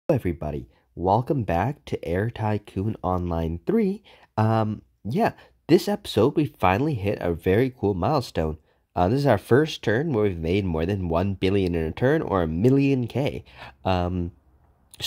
Everybody, welcome back to Air Tycoon Online 3. Yeah, this episode we finally hit a very cool milestone. This is our first turn where we've made more than 1 billion in a turn, or a million K. So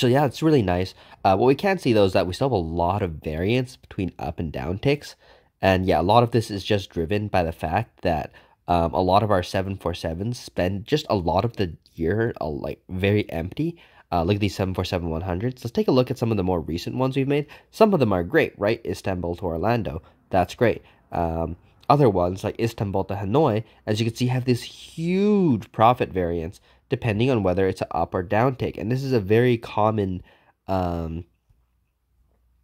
yeah, it's really nice. What we can see though is that we still have a lot of variance between up and down ticks. And yeah, a lot of this is just driven by the fact that a lot of our 747s spend just a lot of the year like very empty. Look at these 747-100s. Let's take a look at some of the more recent ones we've made. Some of them are great, right? Istanbul to Orlando. That's great. Other ones, like Istanbul to Hanoi, as you can see, have this huge profit variance depending on whether it's an up or down tick. And this is a very common kind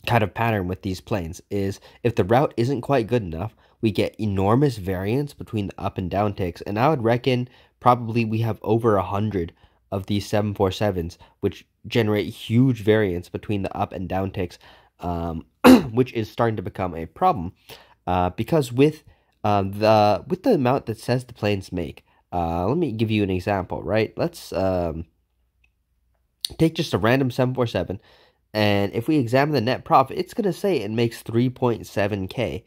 of pattern with these planes, is if the route isn't quite good enough, we get enormous variance between the up and down ticks. And I would reckon probably we have over 100 of these 747s, which generate huge variance between the up and down ticks, which is starting to become a problem, because with the amount that says the planes make. Let me give you an example, right? Let's take just a random 747, and if we examine the net profit, it's going to say it makes 3.7K.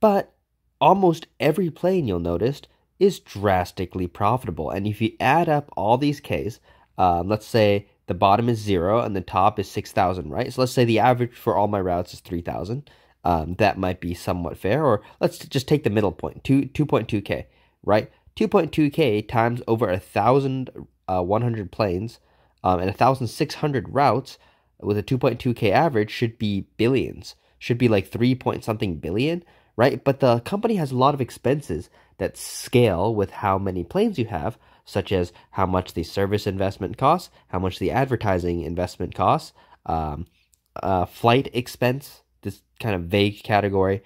But almost every plane, you'll notice, is drastically profitable. And if you add up all these Ks, let's say the bottom is 0 and the top is 6,000, right? So let's say the average for all my routes is 3,000. That might be somewhat fair. Or let's just take the middle point, 2.2K, right? 2.2K times over 1,100 planes and 1,600 routes with a 2.2K average should be billions. Should be like 3 point something billion, right? But the company has a lot of expenses that scale with how many planes you have, such as how much the service investment costs, how much the advertising investment costs, flight expense, this kind of vague category,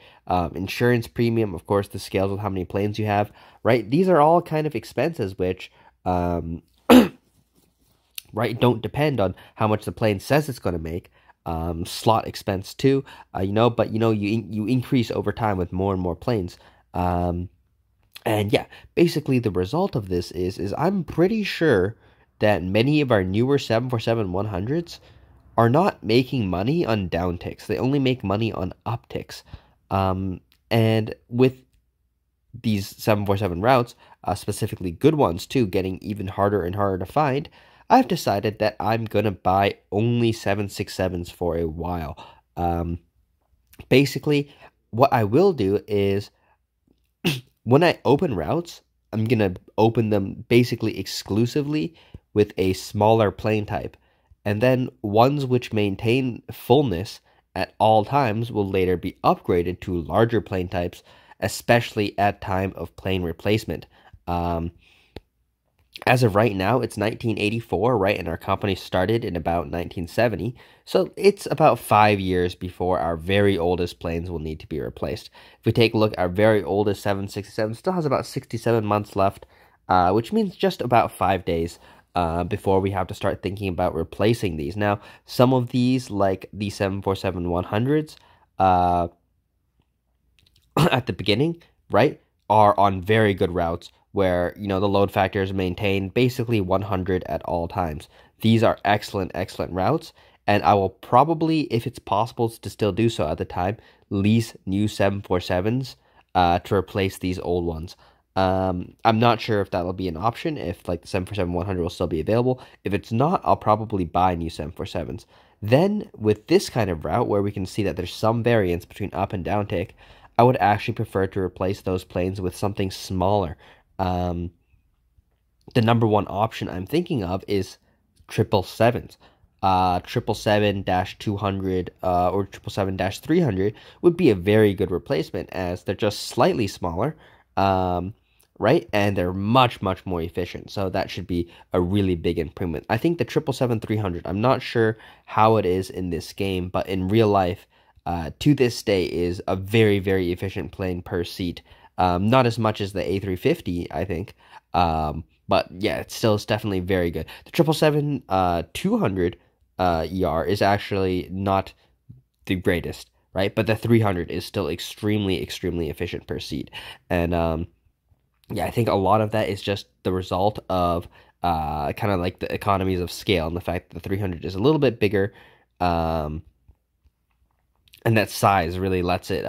insurance premium, of course, this scales with how many planes you have, right? These are all kind of expenses which, right, don't depend on how much the plane says it's going to make. Slot expense too, but you increase over time with more and more planes. And yeah, basically the result of this is I'm pretty sure that many of our newer 747-100s are not making money on down ticks. They only make money on up ticks. And with these 747 routes, specifically good ones too, getting even harder and harder to find, I've decided that I'm going to buy only 767s for a while. Basically, what I will do is when I open routes, I'm going to open them basically exclusively with a smaller plane type. And then ones which maintain fullness at all times will later be upgraded to larger plane types, especially at time of plane replacement. As of right now, it's 1984, right? And our company started in about 1970. So it's about 5 years before our very oldest planes will need to be replaced. If we take a look, our very oldest 767 still has about 67 months left, which means just about 5 days before we have to start thinking about replacing these. Now, some of these, like the 747-100s, at the beginning, right, are on very good routes where, the load factor is maintained basically 100 at all times. These are excellent routes, and I will probably, if it's possible to still do so at the time, lease new 747s to replace these old ones. I'm not sure if that'll be an option, if like the 747-100 will still be available. If it's not, I'll probably buy new 747s. Then, with this kind of route, where we can see that there's some variance between up and down tick, I would actually prefer to replace those planes with something smaller. The number one option I'm thinking of is 777s. 777-200 or 777-300 would be a very good replacement, as they're just slightly smaller, right? And they're much more efficient. So that should be a really big improvement. I think the 777-300, I'm not sure how it is in this game, but in real life, to this day, is a very efficient plane per seat. Not as much as the A350, I think. But yeah, it's definitely very good. The 777-200 ER is actually not the greatest, right? But the 300 is still extremely efficient per seat. And yeah, I think a lot of that is just the result of kind of like the economies of scale and the fact that the 300 is a little bit bigger, um, and that size really lets it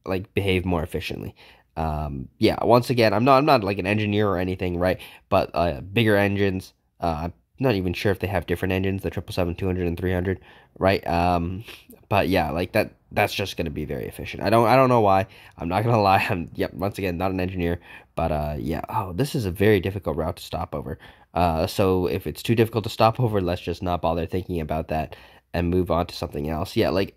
like behave more efficiently. Yeah, once again, I'm not like an engineer or anything, right? But bigger engines. I'm not even sure if they have different engines, the 777, 200, and 300, right? But yeah, like that's just gonna be very efficient. I don't know why. I'm not gonna lie. I'm yep, once again not an engineer, but yeah. Oh, this is a very difficult route to stop over. So if it's too difficult to stop over, let's just not bother thinking about that and move on to something else. Yeah, like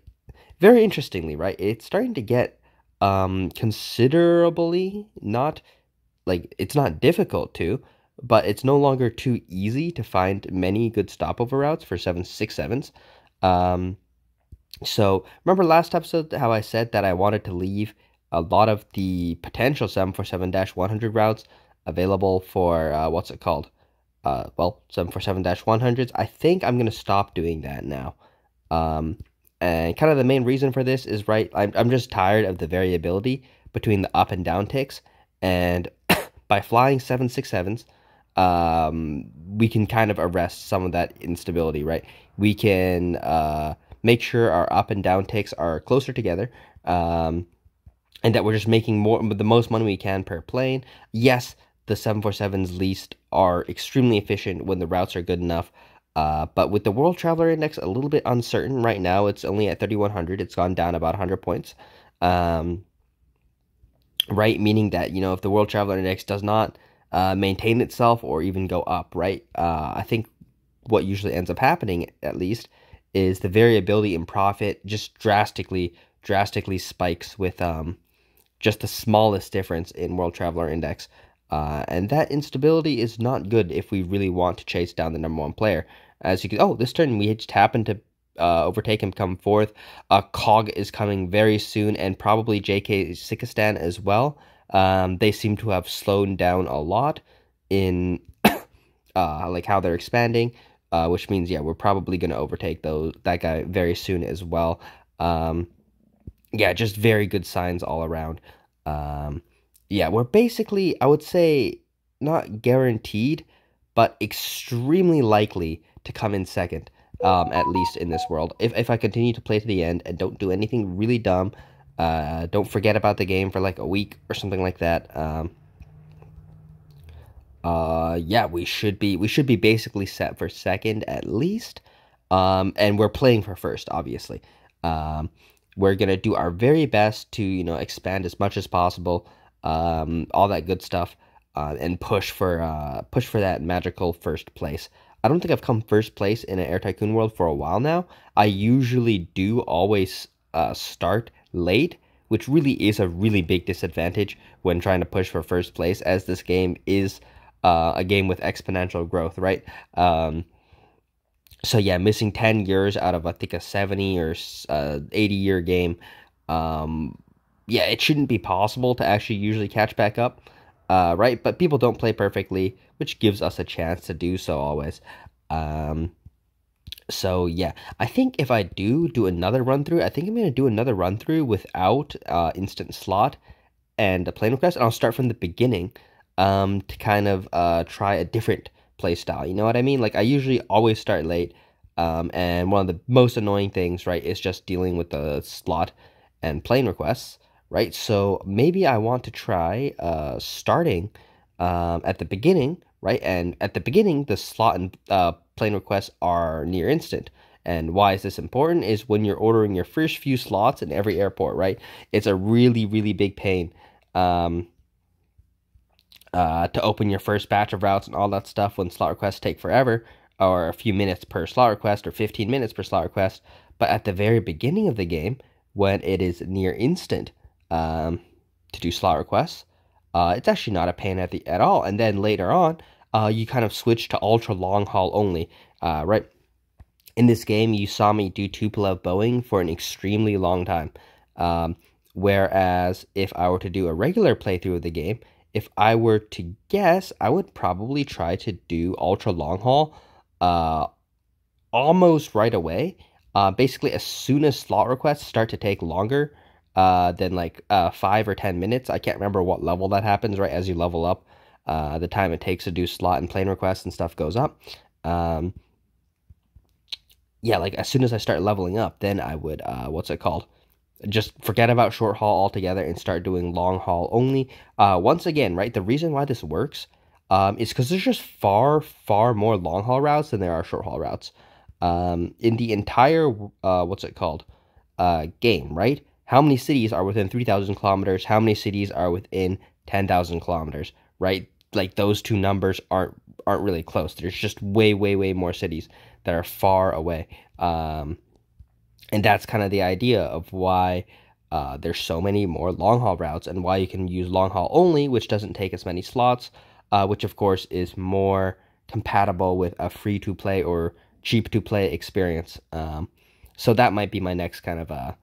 very interestingly, right? It's starting to get considerably not like it's not difficult to, but it's no longer too easy to find many good stopover routes for 767s. Um, so remember last episode how I said that I wanted to leave a lot of the potential 747-100 routes available for what's it called? Well, 747-100s. I think I'm gonna stop doing that now. Um, and kind of the main reason for this is right. I'm just tired of the variability between the up and down ticks, and by flying 767s, we can kind of arrest some of that instability, right? We can make sure our up and down ticks are closer together, and that we're just making the most money we can per plane. Yes, the 747's least are extremely efficient when the routes are good enough. But with the World Traveler Index a little bit uncertain right now, it's only at 3,100. It's gone down about 100 points. Right? Meaning that, if the World Traveler Index does not maintain itself or even go up, right? I think what usually ends up happening, at least, is the variability in profit just drastically spikes with just the smallest difference in World Traveler Index. And that instability is not good if we really want to chase down the number one player. As you can, this turn we just happened to overtake him, come fourth. Cog is coming very soon, and probably JK Sikistan as well. They seem to have slowed down a lot in like how they're expanding, which means yeah, we're probably going to overtake that guy very soon as well. Yeah, just very good signs all around. Yeah, we're basically, I would say, not guaranteed, but extremely likely to come in second, at least in this world. If I continue to play to the end and don't do anything really dumb, don't forget about the game for like a week or something like that. Yeah, we should be basically set for second at least. And we're playing for first, obviously. Um, we're gonna do our very best to, expand as much as possible, all that good stuff, and push for that magical first place. I don't think I've come first place in an Air Tycoon world for a while now. I usually do always start late, which really is a really big disadvantage when trying to push for first place, as this game is a game with exponential growth, right? So yeah, missing 10 years out of I think a 70 or 80-year game. Um, yeah, it shouldn't be possible to actually usually catch back up, right? But people don't play perfectly, which gives us a chance to do so always. Um, so yeah, I think if I do another run through, I think I'm gonna do another run through without instant slot and a plane request, and I'll start from the beginning, to kind of try a different play style. You know what I mean? Like I usually always start late, and one of the most annoying things, right, is just dealing with the slot and plane requests, right? So maybe I want to try starting at the beginning, right? And at the beginning, the slot and plane requests are near instant. And why is this important? Is when you're ordering your first few slots in every airport, right? It's a really big pain. Um, to open your first batch of routes and all that stuff when slot requests take forever, or a few minutes per slot request, or 15 minutes per slot request. But at the very beginning of the game, when it is near instant to do slot requests, it's actually not a pain at all. And then later on, you kind of switch to ultra long haul only, right? In this game, you saw me do Tupolev Boeing for an extremely long time. Whereas if I were to do a regular playthrough of the game, if I were to guess, I would probably try to do ultra long haul almost right away. Basically, as soon as slot requests start to take longer than like 5 or 10 minutes, I can't remember what level that happens, right, as you level up. the time it takes to do slot and plane requests and stuff goes up. Yeah, like as soon as I start leveling up, then I would what's it called? Just forget about short haul altogether and start doing long haul only. Once again, right, the reason why this works is because there's just far more long haul routes than there are short haul routes. In the entire what's it called game, right? How many cities are within 3,000 kilometers? How many cities are within 10,000 kilometers? Right? Like those two numbers aren't really close. There's just way more cities that are far away. And that's kind of the idea of why there's so many more long haul routes and why you can use long haul only, which doesn't take as many slots, which of course is more compatible with a free to play or cheap to play experience. So that might be my next kind of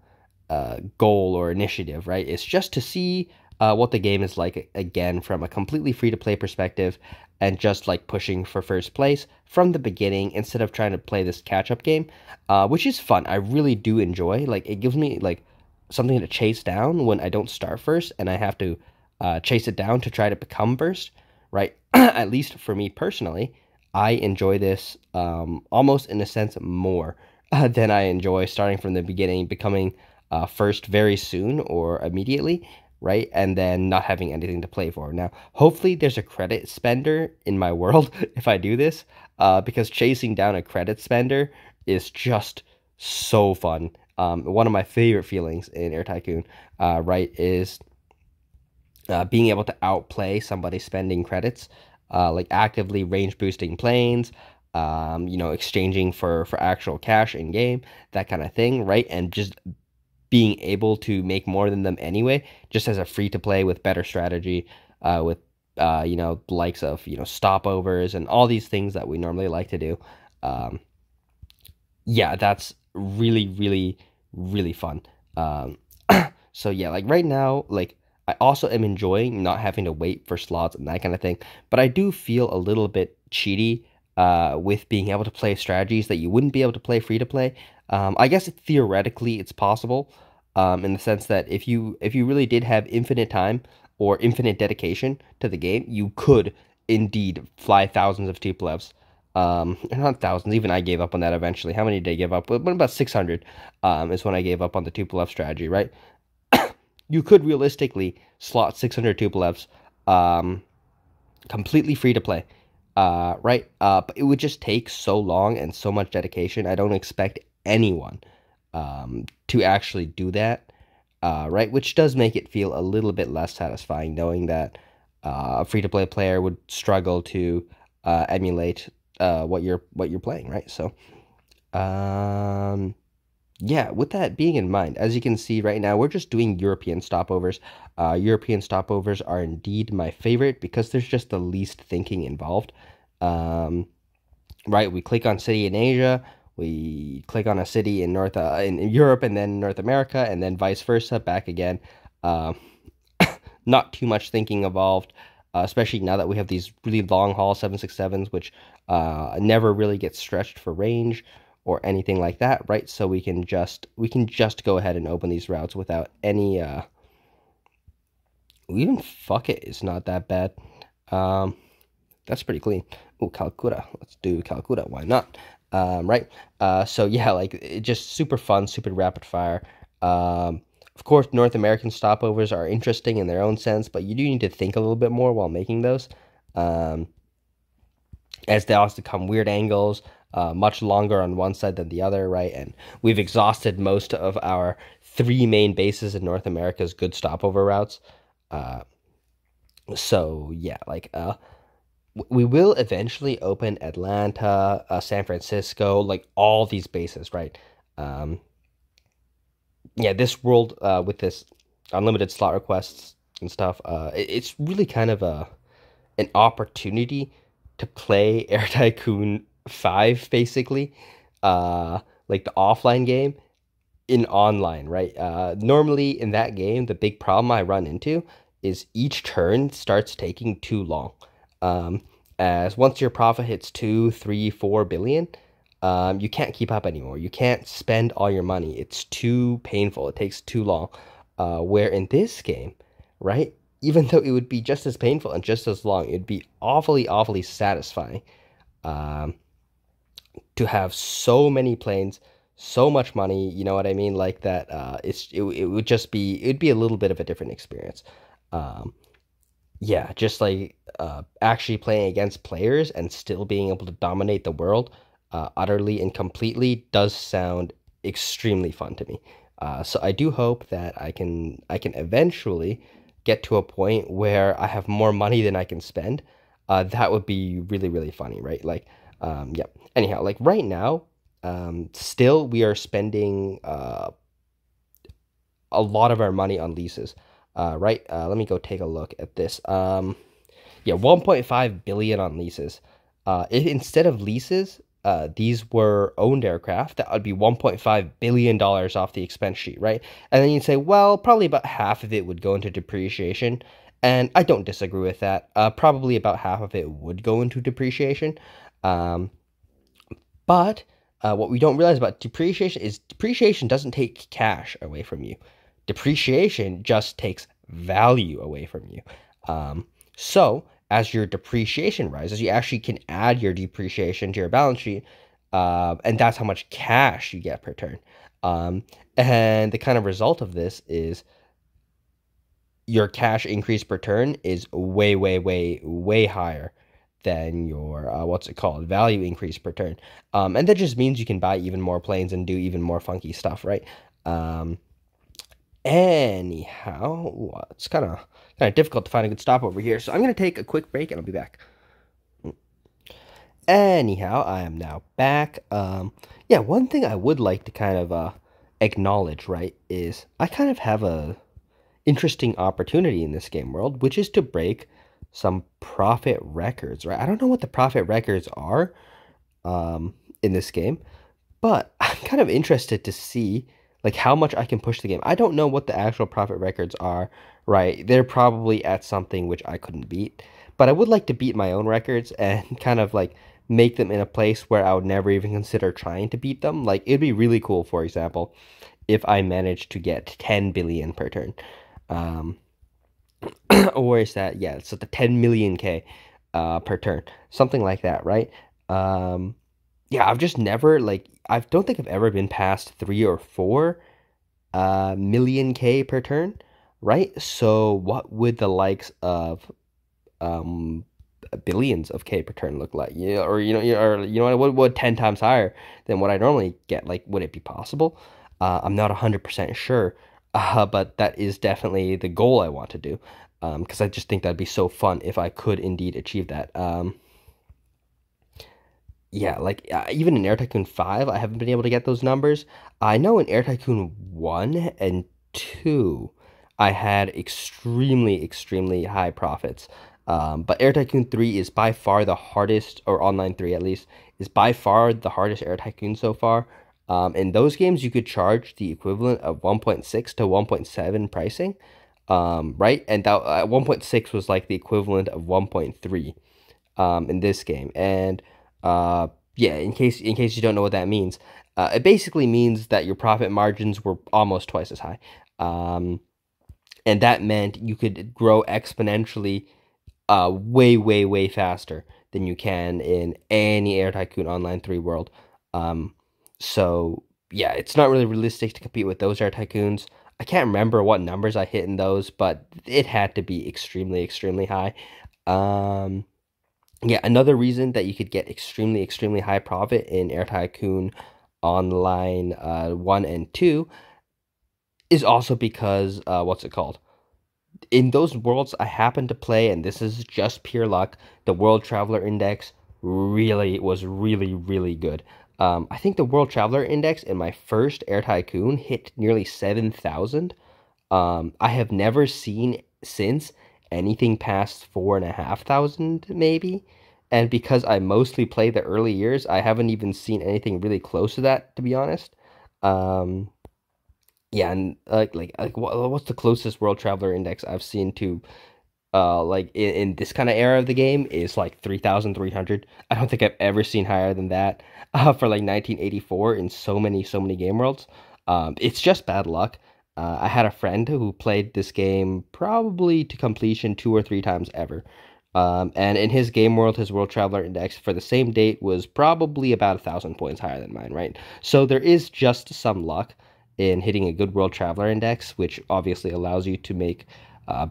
goal or initiative, right? It's just to see what the game is like again from a completely free to play perspective and just like pushing for first place from the beginning instead of trying to play this catch up game, which is fun. I really do enjoy. Like it gives me like something to chase down when I don't start first and I have to chase it down to try to become first, right? At least for me personally, I enjoy this almost in a sense more than I enjoy starting from the beginning, becoming first very soon or immediately, right? And then not having anything to play for. Now, hopefully there's a credit spender in my world if I do this, because chasing down a credit spender is just so fun. One of my favorite feelings in Air Tycoon, right, is being able to outplay somebody spending credits, like actively range boosting planes, exchanging for actual cash in game, that kind of thing, right? And just being able to make more than them anyway, just as a free to play with better strategy, with the likes of stopovers and all these things that we normally like to do. Yeah, that's really fun. So yeah, like right now, like I also am enjoying not having to wait for slots and that kind of thing, but I do feel a little bit cheaty with being able to play strategies that you wouldn't be able to play free to play. I guess theoretically it's possible, in the sense that if you really did have infinite time or infinite dedication to the game, you could indeed fly thousands of Tupolievs. Not thousands, even I gave up on that eventually. How many did I give up? Well, about 600 is when I gave up on the Tupolev strategy, right? You could realistically slot 600 Tupolevs completely free to play, right? But it would just take so long and so much dedication. I don't expect anyone to actually do that, right? Which does make it feel a little bit less satisfying knowing that a free to play player would struggle to emulate what you're playing, right? So, yeah, with that being in mind, as you can see right now, we're just doing European stopovers. European stopovers are indeed my favorite because there's just the least thinking involved. Right, we click on city in Asia, we click on a city in in Europe, and then North America, and then vice versa, back again. Um, Not too much thinking involved, especially now that we have these really long haul 767s, which never really get stretched for range or anything like that, right? So we can just go ahead and open these routes without any even fuck it, it's not that bad. Um, that's pretty clean. Oh, Calcutta. Let's do Calcutta. Why not? Right. So yeah, like it just super fun, super rapid fire. Of course, North American stopovers are interesting in their own sense, but you do need to think a little bit more while making those. Um, as they also come weird angles, much longer on one side than the other, right? And we've exhausted most of our three main bases in North America's good stopover routes. Uh, so yeah, like we will eventually open Atlanta, San Francisco, like all these bases, right? Um, yeah, this world with this unlimited slot requests and stuff, it's really kind of an opportunity to play Air Tycoon 5, basically, like the offline game in online, right? Normally in that game, the big problem I run into is each turn starts taking too long. Um, as once your profit hits 2, 3, 4 billion, you can't keep up anymore. You can't spend all your money. It's too painful. It takes too long. Where in this game, right? even though it would be just as painful and just as long, it'd be awfully, awfully satisfying um, to have so many planes, so much money. You know what I mean? Like that. It would just be it'd be a little bit of a different experience. Um, yeah, just like actually playing against players and still being able to dominate the world utterly and completely does sound extremely fun to me. So I do hope that I can eventually get to a point where I have more money than I can spend. That would be really, really funny, right? Like, yeah. Anyhow, like right now, still we are spending a lot of our money on leases. Right? Let me go take a look at this. Yeah, 1.5 billion on leases. If instead of leases, these were owned aircraft, that would be 1.5 billion dollars off the expense sheet, right? And then you'd say, well, probably about half of it would go into depreciation, and I don't disagree with that. Probably about half of it would go into depreciation. Um, but what we don't realize about depreciation is depreciation doesn't take cash away from you. Depreciation just takes value away from you. So as your depreciation rises, you actually can add your depreciation to your balance sheet, and that's how much cash you get per turn. And the kind of result of this is your cash increase per turn is way, way, way, way higher than your what's it called, value increase per turn. And that just means you can buy even more planes and do even more funky stuff, right? Anyhow, it's kind of difficult to find a good stop over here, so I'm gonna take a quick break and I'll be back. Anyhow, I am now back. Yeah, one thing I would like to kind of acknowledge, right, is I kind of have a interesting opportunity in this game world, which is to break some profit records, right? I don't know what the profit records are in this game, but I'm kind of interested to see like how much I can push the game. I don't know what the actual profit records are, right? They're probably at something which I couldn't beat, but I would like to beat my own records and kind of like make them in a place where I would never even consider trying to beat them. Like it'd be really cool, for example, if I managed to get 10 billion per turn. Um, or is that, yeah, so the 10 million K per turn, something like that, right? Um, yeah, I've just never like I don't think I've ever been past 3 or 4 million K per turn, right? So what would the likes of um billions of K per turn look like? Yeah, or what would 10 times higher than what I normally get? Like, would it be possible? I'm not 100% sure, but that is definitely the goal I want to do, because I just think that'd be so fun if I could indeed achieve that. Yeah, like even in Air Tycoon 5, I haven't been able to get those numbers. I know in Air Tycoon 1 and 2, I had extremely, extremely high profits. But Air Tycoon 3 is by far the hardest, or Online 3 at least, is by far the hardest Air Tycoon so far. In those games, you could charge the equivalent of 1.6 to 1.7 pricing, right? And that 1.6 was like the equivalent of 1.3 in this game. And yeah, in case you don't know what that means, it basically means that your profit margins were almost twice as high. And that meant you could grow exponentially way, way, way faster than you can in any Air Tycoon Online 3 world. So yeah, it's not really realistic to compete with those Air Tycoons. I can't remember what numbers I hit in those, but it had to be extremely, extremely high. Um, yeah, another reason that you could get extremely, extremely high profit in Air Tycoon Online 1 and 2 is also because, what's it called? In those worlds I happen to play, and this is just pure luck, the World Traveler Index was really, really good. I think the World Traveler Index in my first Air Tycoon hit nearly 7,000. I have never seen since anything past 4,500 maybe. And because I mostly play the early years, I haven't even seen anything really close to that, to be honest. Um, yeah, and what's the closest World Traveler Index I've seen to like in this kind of era of the game is like 3,300. I don't think I've ever seen higher than that for like 1984 in so many game worlds. It's just bad luck. I had a friend who played this game probably to completion 2 or 3 times ever. And in his game world, his World Traveler Index for the same date was probably about 1,000 points higher than mine, right? So there is just some luck in hitting a good World Traveler Index, which obviously allows you to make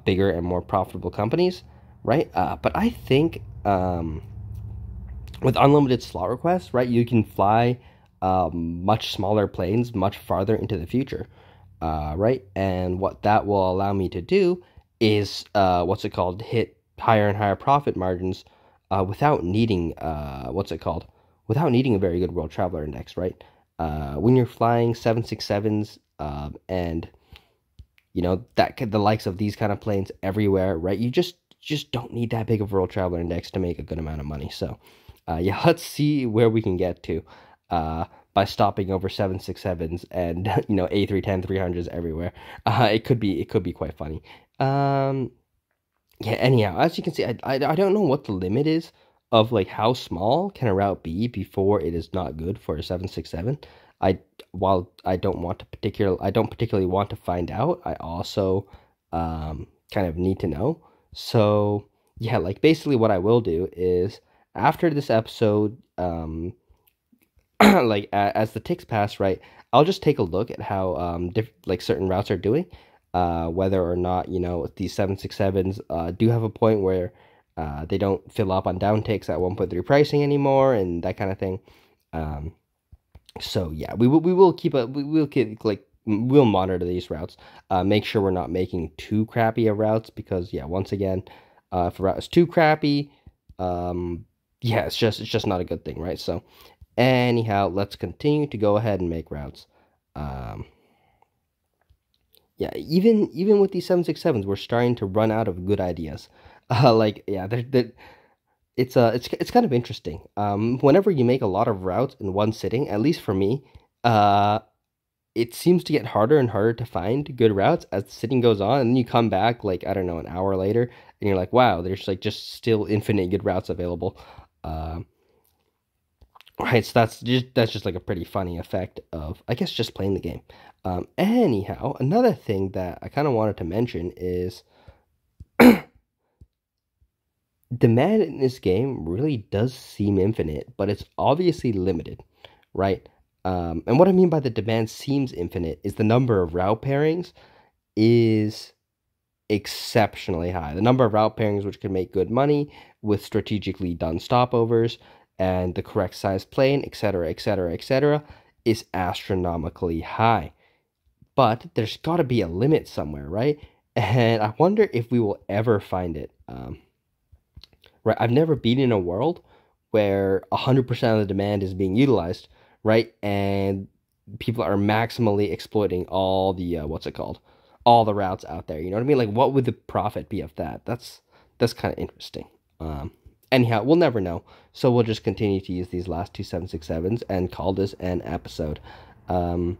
bigger and more profitable companies, right? But I think with unlimited slot requests, right, you can fly much smaller planes much farther into the future, right? And what that will allow me to do is what's it called? Hit higher and higher profit margins without needing what's it called? Without needing a very good World Traveler Index, right? When you're flying 767s and that the likes of these kind of planes everywhere, right? You just don't need that big of a World Traveler Index to make a good amount of money. So, yeah, let's see where we can get to by stopping over 767s and A310 300s everywhere. It could be quite funny. Yeah. Anyhow, as you can see, I don't know what the limit is of like how small can a route be before it is not good for a 767. I While I don't particularly want to find out. I also kind of need to know. So yeah, like basically what I will do is after this episode, like as the ticks pass, right, I'll just take a look at how like certain routes are doing, whether or not these 767s do have a point where they don't fill up on down ticks at 1.3 pricing anymore and that kind of thing. So yeah, we'll monitor these routes, make sure we're not making too crappy of routes because yeah, once again, if a route is too crappy, yeah, it's just not a good thing, right? So anyhow, let's continue to go ahead and make routes. Yeah, even with these 767s, we're starting to run out of good ideas. Like yeah, it's kind of interesting. Whenever you make a lot of routes in one sitting, at least for me, it seems to get harder and harder to find good routes as the sitting goes on, and then you come back like I don't know an hour later, and you're like, wow, there's like just still infinite good routes available. Right, so that's just like a pretty funny effect of I guess just playing the game. Anyhow, another thing that I kind of wanted to mention is demand in this game really does seem infinite, but it's obviously limited, right? And what I mean by the demand seems infinite is the number of route pairings is exceptionally high. The number of route pairings which can make good money with strategically done stopovers and the correct size plane, etc., etc., etc., is astronomically high. But there's got to be a limit somewhere, right? And I wonder if we will ever find it. Right, I've never been in a world where 100% of the demand is being utilized, right? And people are maximally exploiting all the all the routes out there. You know what I mean? Like, what would the profit be of that? That's kind of interesting. Anyhow, we'll never know. So we'll just continue to use these last two 767s and call this an episode. Yeah.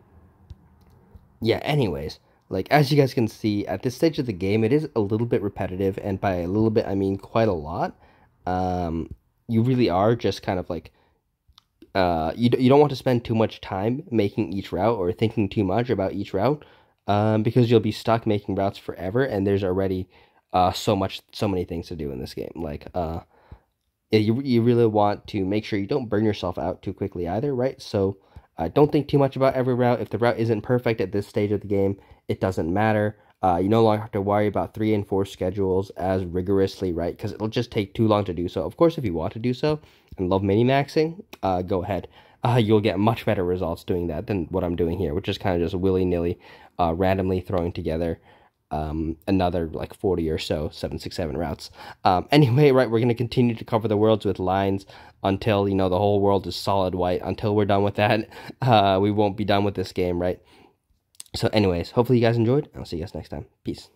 Anyways, like as you guys can see at this stage of the game, it is a little bit repetitive, and by a little bit I mean quite a lot. You really are just kind of like you don't want to spend too much time making each route or thinking too much about each route, because you'll be stuck making routes forever, and there's already so many things to do in this game. Like you really want to make sure you don't burn yourself out too quickly either, right? So don't think too much about every route. If the route isn't perfect at this stage of the game, it doesn't matter. You no longer have to worry about 3 and 4 schedules as rigorously, right? Because it'll just take too long to do so. Of course, if you want to do so and love mini-maxing, go ahead. You'll get much better results doing that than what I'm doing here, which is kind of just willy-nilly, randomly throwing together another like 40 or so 767 routes. Anyway, right, we're going to continue to cover the worlds with lines until, the whole world is solid white. Until we're done with that, we won't be done with this game, right? So anyways, hopefully you guys enjoyed. I'll see you guys next time. Peace.